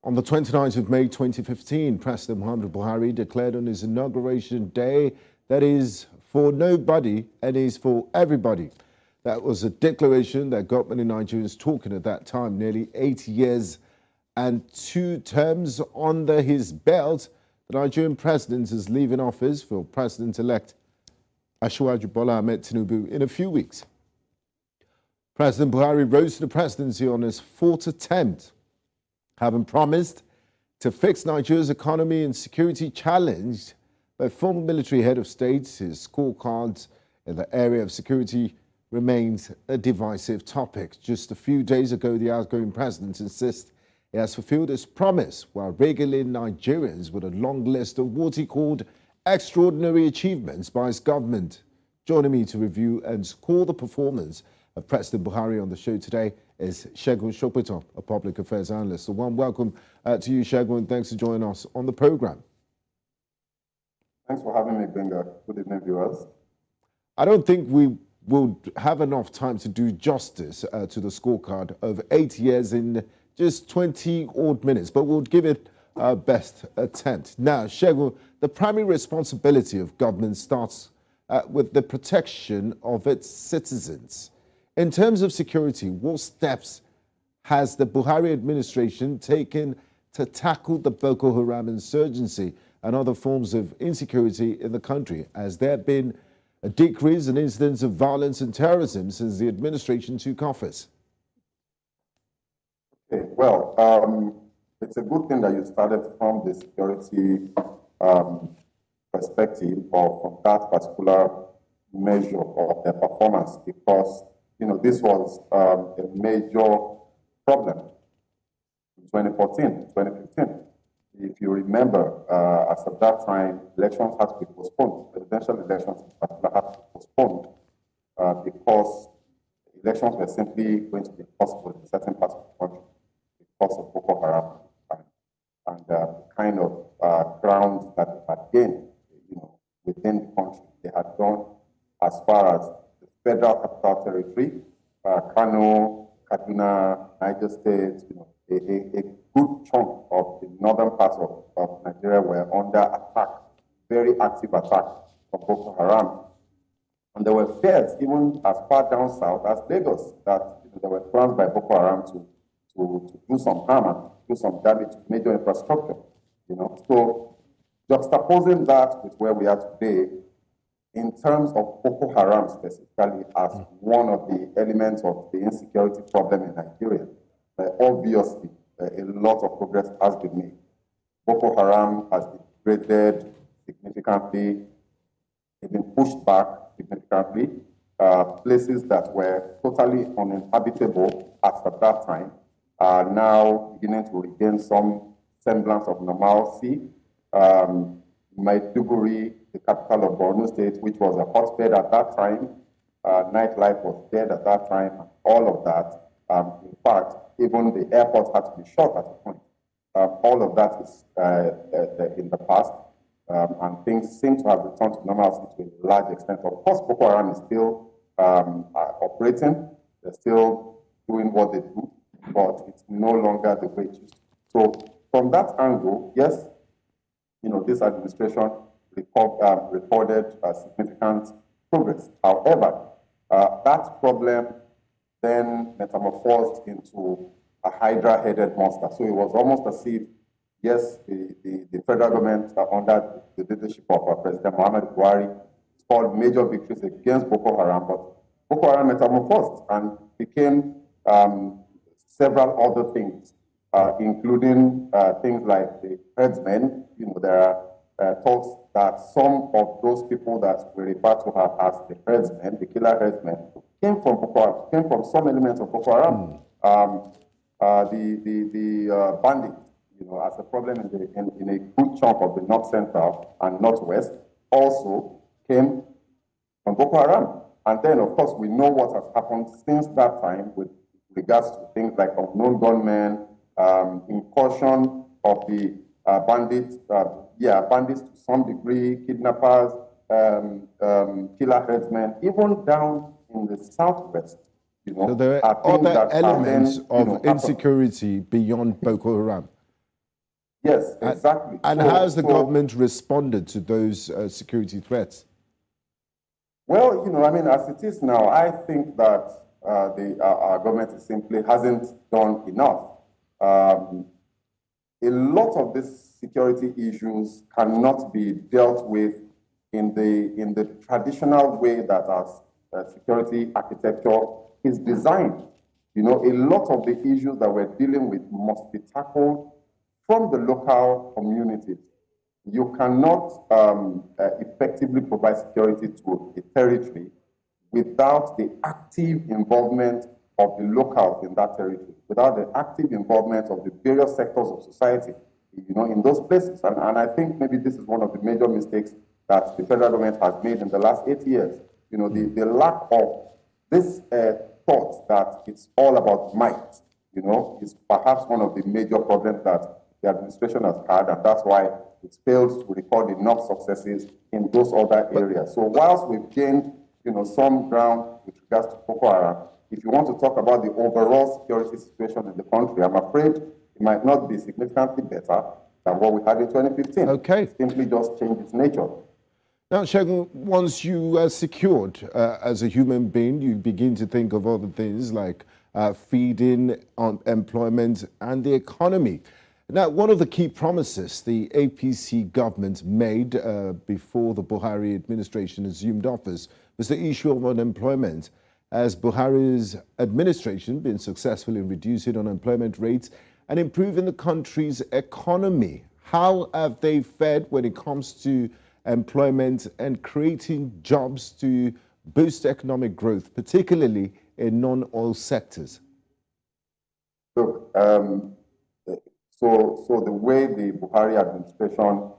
On the 29th of May 2015, President Muhammadu Buhari declared on his inauguration day that is for nobody and is for everybody. That was a declaration that got many Nigerians talking at that time, nearly 8 years and 2 terms under his belt. The Nigerian president is leaving office for President-elect Asiwaju Bola Ahmed Tinubu in a few weeks. President Buhari rose to the presidency on his 4th attempt, having promised to fix Nigeria's economy and security challenged by former military head of state. His scorecards in the area of security remains a divisive topic. Just a few days ago, the outgoing president insists he has fulfilled his promise while regaling Nigerians with a long list of what he called extraordinary achievements by his government. Joining me to review and score the performance of President Buhari on the show today is Segun, Sopitan, a public affairs analyst. So one welcome to you, Segun, and thanks for joining us on the program. Thanks for having me, Gbenga. Good evening, viewers. I don't think we will have enough time to do justice to the scorecard of 8 years in just 20 odd minutes, but we'll give it our best attempt. Now, Segun, the primary responsibility of government starts with the protection of its citizens. In terms of security, what steps has the Buhari administration taken to tackle the Boko Haram insurgency and other forms of insecurity in the country? Has there been a decrease in incidents of violence and terrorism since the administration took office? Okay, well, it's a good thing that you started from the security perspective or from that particular measure of their performance, because this was a major problem in 2014, 2015. If you remember, as of that time, elections had to be postponed. Presidential elections in particular had to be postponed because elections were simply going to be impossible in certain parts of the country because of Boko Haram and the kind of ground that they had gained, within the country. They had gone as far as the Federal Capital Territory, Kano, Kaduna, Niger State. A good chunk of the northern parts of Nigeria were under attack, very active attack from Boko Haram. And there were fears, even as far down south as Lagos, that there were plans by Boko Haram to do some harm and do some damage to major infrastructure. So juxtaposing that with where we are today, in terms of Boko Haram specifically as one of the elements of the insecurity problem in Nigeria, obviously a lot of progress has been made. Boko Haram has degraded significantly, they've been pushed back significantly. Places that were totally uninhabitable as at that time are now beginning to regain some semblance of normalcy. Maiduguri, the capital of Borno State, which was a hotbed at that time, nightlife was dead at that time, and all of that. In fact, even the airport had to be shut at a point. All of that is in the past, and things seem to have returned to normalcy to a large extent. Of course, Boko Haram is still operating. They're still doing what they do, but it's no longer the way it used to. So from that angle, yes, this administration recorded significant progress. However, that problem then metamorphosed into a hydra-headed monster. So it was almost as if, yes, the federal government under the leadership of President Muhammadu Buhari scored major victories against Boko Haram, but Boko Haram metamorphosed and became several other things, including things like the herdsmen. There are talks that some of those people that we refer to as the herdsmen, the killer herdsmen, came from Boko Haram, came from some elements of Boko Haram. The bandits, as a problem in a good chunk of the north central and northwest, also came from Boko Haram. And then, of course, we know what has happened since that time with regards to things like unknown gunmen, incursion of the bandits to some degree, kidnappers, killer herdsmen, even down in the southwest. So there are other elements of insecurity beyond Boko Haram. Yes, exactly. And how has the government responded to those security threats? Well, I mean, as it is now, I think that our government simply hasn't done enough. A lot of these security issues cannot be dealt with in the traditional way that our security architecture is designed. A lot of the issues that we're dealing with must be tackled from the local communities. You cannot effectively provide security to a territory without the active involvement of the locals in that territory, without the active involvement of the various sectors of society, in those places. And I think maybe this is one of the major mistakes that the federal government has made in the last 8 years. The lack of this thought that it's all about might, is perhaps one of the major problems that the administration has had, and that's why it fails to record enough successes in those other areas. So whilst we've gained, some ground with regards to Boko Haram, if you want to talk about the overall security situation in the country, I'm afraid it might not be significantly better than what we had in 2015. Okay. It simply just changed its nature. Now, Segun, once you are secured as a human being, you begin to think of other things like feeding, on employment, and the economy. Now, one of the key promises the APC government made before the Buhari administration assumed office was the issue of unemployment. Has Buhari's administration been successful in reducing unemployment rates and improving the country's economy? How have they fared when it comes to employment and creating jobs to boost economic growth, particularly in non-oil sectors? Look, so the way the Buhari administration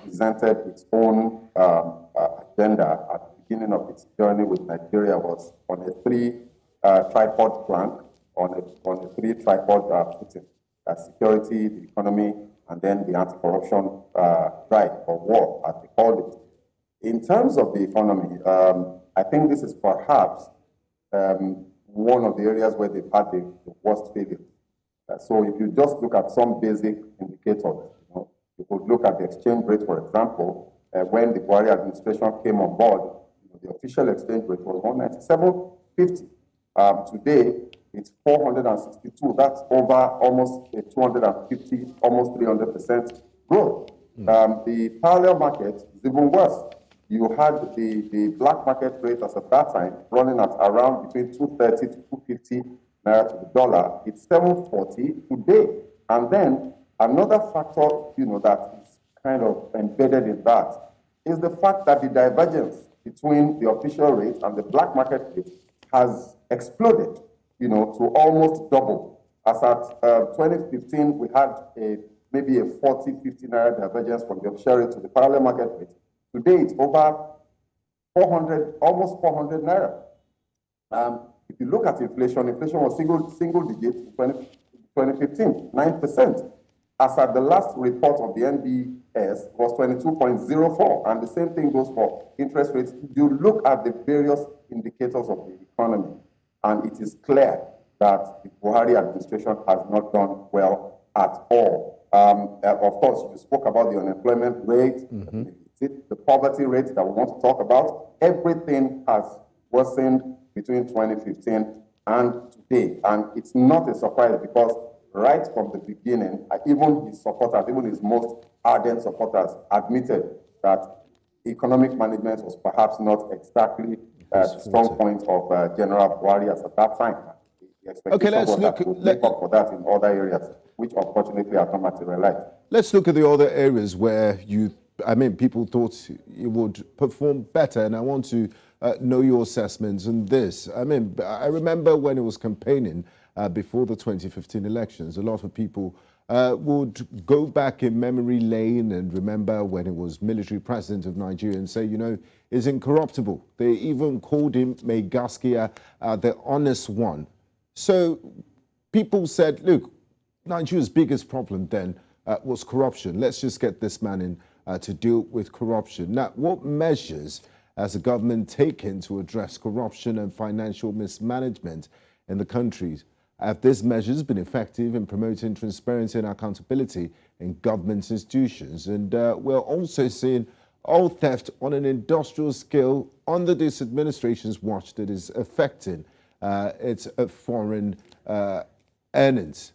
presented its own agenda at the beginning of its journey with Nigeria was on a three-tripod plank, on a three-tripod footing: security, the economy, and then the anti-corruption drive or war, as they called it. In terms of the economy, I think this is perhaps one of the areas where they've had the worst failure. So if you just look at some basic indicators, you could look at the exchange rate, for example. When the Buhari administration came on board, the official exchange rate was 197.50. Today, it's 462. That's over almost a 250, almost 300% growth. The parallel market is even worse. You had the black market rate as at that time running at around between 230 to 250 naira to the dollar. It's 740 today. And then another factor, that is kind of embedded in that is the fact that the divergence between the official rate and the black market rate has exploded, to almost double. As at 2015, we had maybe a 40, 50 naira divergence from the official rate to the parallel market rate. Today, it's over 400, almost 400 naira. If you look at inflation was single digit in 2015, 9%. As at the last report of the NBS was 22.04, and the same thing goes for interest rates. You look at the various indicators of the economy, and it is clear that the Buhari administration has not done well at all. Of course, you spoke about the unemployment rate, the poverty rate that we want to talk about. Everything has worsened between 2015 and today. And it's not a surprise because right from the beginning, even his supporters, even his most ardent supporters, admitted that economic management was perhaps not exactly the strong point of General Buhari at that time. The expectation was that he would make up for that in other areas, which unfortunately have not materialized. Let's look at the other areas where people thought you would perform better, and I want to know your assessments on this. I remember when it was campaigning before the 2015 elections, a lot of people would go back in memory lane and remember when it was military president of Nigeria and say, is incorruptible. They even called him Megaskia, the honest one. So people said, look, Nigeria's biggest problem then was corruption. Let's just get this man in to deal with corruption. Now, what measures has the government taken to address corruption and financial mismanagement in the country? Have these measures been effective in promoting transparency and accountability in government institutions? And we're also seeing oil theft on an industrial scale under this administration's watch that is affecting its foreign earnings.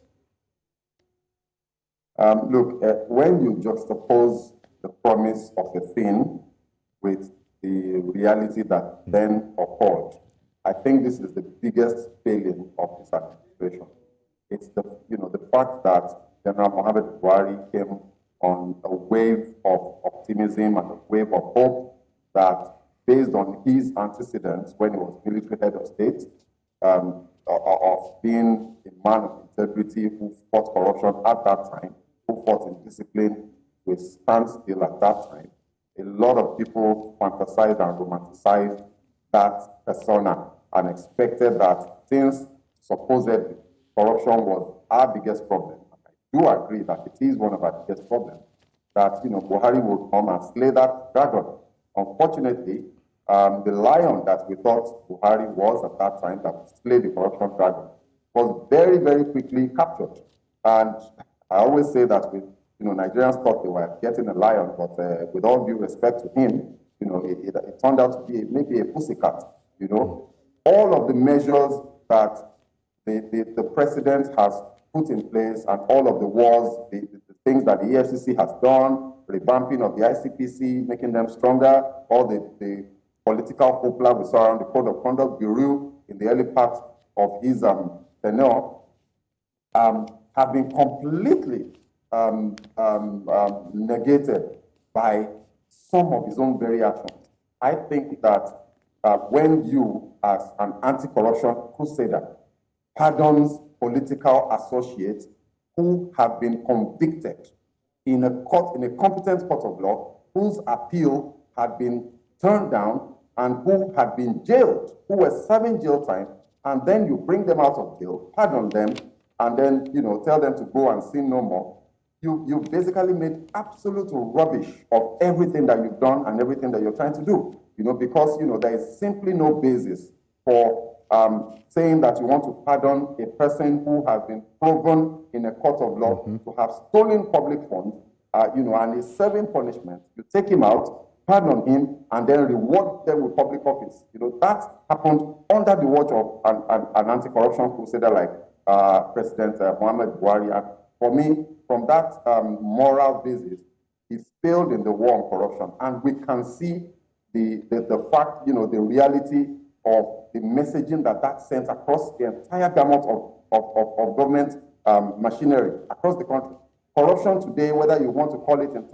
Look, when you juxtapose the promise of a thing with the reality that then occurred, I think this is the biggest failing of this administration. It's the fact that General Muhammadu Buhari came on a wave of optimism and a wave of hope that, based on his antecedents when he was military head of state, of being a man of integrity who fought corruption at that time, who fought in discipline with standstill at that time, a lot of people fantasized and romanticized that persona and expected that, since supposedly corruption was our biggest problem, I do agree that it is one of our biggest problems, that Buhari would come and slay that dragon. Unfortunately, the lion that we thought Buhari was at that time, that would slay the corruption dragon, was very, very quickly captured. And I always say that Nigerians thought they were getting a lion, but with all due respect to him, it turned out to be maybe a pussycat. All of the measures that the president has put in place, and all of the wars, the things that the EFCC has done, revamping of the ICPC, making them stronger, all the political hoopla we saw around the Code of Conduct Bureau in the early part of his tenure, have been completely negated by some of his own very actions. I think that when you, as an anti-corruption crusader, pardons political associates who have been convicted in a competent court of law, whose appeal had been turned down, and who had been jailed, who were serving jail time, and then you bring them out of jail, pardon them, and then tell them to go and sin no more. You basically made absolute rubbish of everything that you've done and everything that you're trying to do. Because there is simply no basis for saying that you want to pardon a person who has been proven in a court of law to have stolen public funds, and is serving punishment. You take him out, pardon him, and then reward them with public office. That happened under the watch of an anti-corruption crusader like President Muhammadu Buhari. And for me, from that moral basis, he failed in the war on corruption. And we can see the fact, the reality of the messaging that sent across the entire gamut of government machinery across the country. Corruption today, whether you want to call it in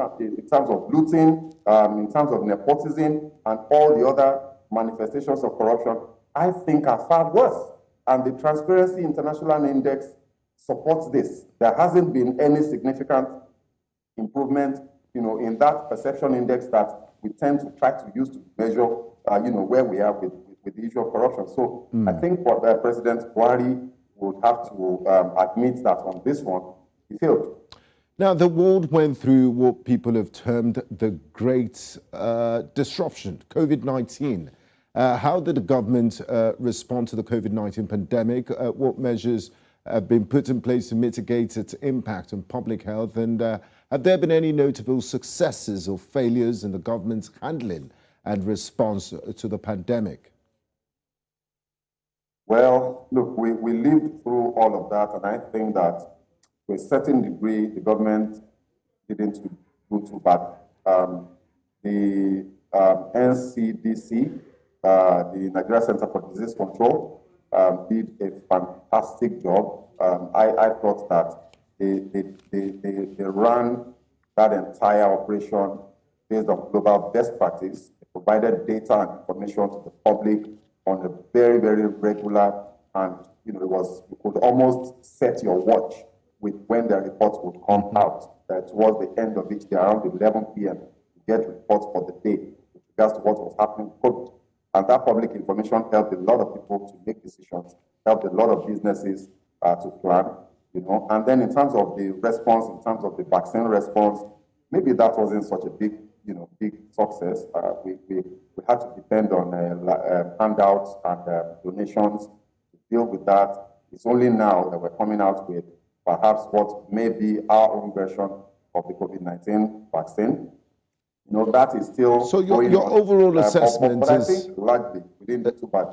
terms of looting, in terms of nepotism, and all the other manifestations of corruption, I think are far worse. And the Transparency International Index supports this. There hasn't been any significant improvement, in that perception index that we tend to try to use to measure, where we are with the issue of corruption. So I think what President Buhari would have to admit that on this one, he failed. Now, the world went through what people have termed the great disruption, COVID-19. How did the government respond to the COVID-19 pandemic? What measures have been put in place to mitigate its impact on public health? And have there been any notable successes or failures in the government's handling and response to the pandemic? Well, look, we lived through all of that, and I think that to a certain degree, the government didn't do too bad. The NCDC, the Nigerian Center for Disease Control, did a fantastic job. I thought that they ran that entire operation based on global best practice. They provided data and information to the public on a very, very regular, and you could almost set your watch with when the reports would come out. Towards the end of each day, around 11 p.m., you get reports for the day with regards to what was happening with COVID. And that public information helped a lot of people to make decisions, helped a lot of businesses to plan, And then in terms of the response, in terms of the vaccine response, maybe that wasn't such a big success. We had to depend on handouts and donations to deal with that. It's only now that we're coming out with perhaps what may be our own version of the COVID-19 vaccine. You know, that is still so your overall assessment but I think largely we didn't do too bad.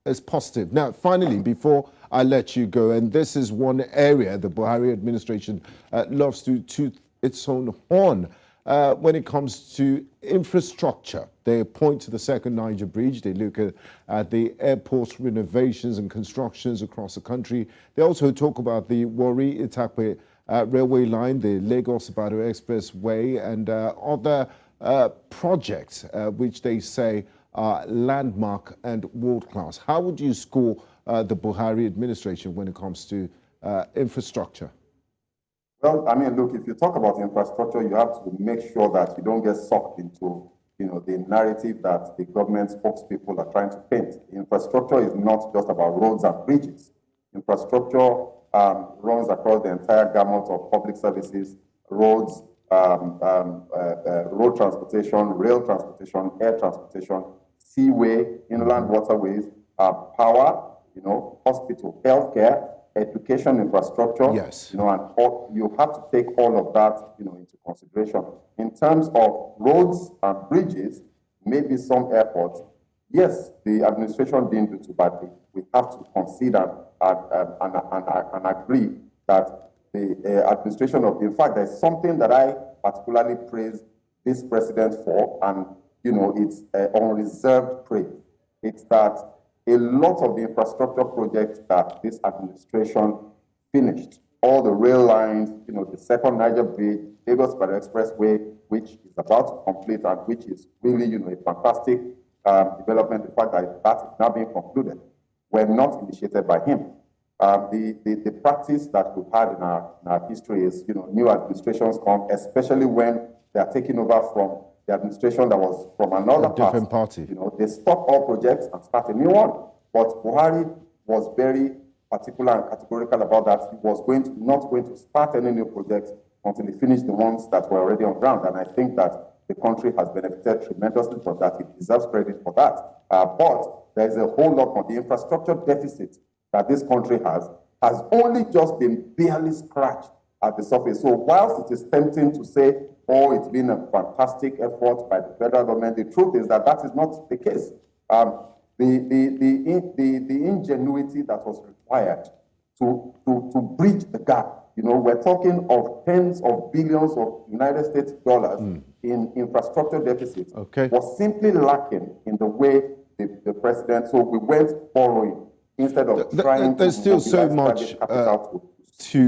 It's positive. Now, finally, before I let you go, and this is one area the Buhari administration loves to toot its own horn when it comes to infrastructure. They point to the second Niger Bridge. They look at the airport renovations and constructions across the country. They also talk about the Warri-Itakpe railway line, the Lagos-Ibadan Expressway, and other projects which they say are landmark and world-class. How would you score the Buhari administration when it comes to infrastructure? Well, I mean, look, if you talk about infrastructure, you have to make sure that you don't get sucked into, the narrative that the government spokespeople are trying to paint. Infrastructure is not just about roads and bridges. Infrastructure runs across the entire gamut of public services, roads, road transportation, rail transportation, air transportation, seaway, inland waterways, power, hospital, healthcare, education infrastructure. Yes. And you have to take all of that, into consideration. In terms of roads and bridges, maybe some airports, yes, the administration didn't do too badly. We have to consider and agree that the administration in fact, there's something that I particularly praise this president for, and, it's unreserved praise. It's that a lot of the infrastructure projects that this administration finished, all the rail lines, the second Niger Bridge, Lagos-Ibadan Expressway, which is about to complete and which is really, a fantastic development. The fact that that is now being concluded, were not initiated by him. The practice that we've had in our history is, new administrations come, especially when they are taking over from the administration that was from another different party. They stop all projects and start a new one. But Buhari was very particular and categorical about that. He was not going to start any new projects until he finished the ones that were already on ground. And I think that the country has benefited tremendously from that. It deserves credit for that. But there's a whole lot more. The infrastructure deficit that this country has only just been barely scratched at the surface. So whilst it is tempting to say, oh, it's been a fantastic effort by the federal government, the truth is that that is not the case. The ingenuity that was required to bridge the gap, we're talking of tens of billions of United States dollars in infrastructure deficit, was simply lacking in the way the president, so we went borrowing instead of trying to. There's still so much to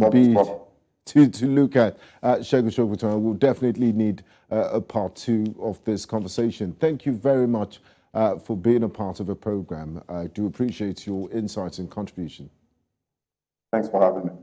look at. Segun Sopitan, we'll definitely need a part 2 of this conversation. Thank you very much for being a part of a program. I do appreciate your insights and contribution. Thanks for having me.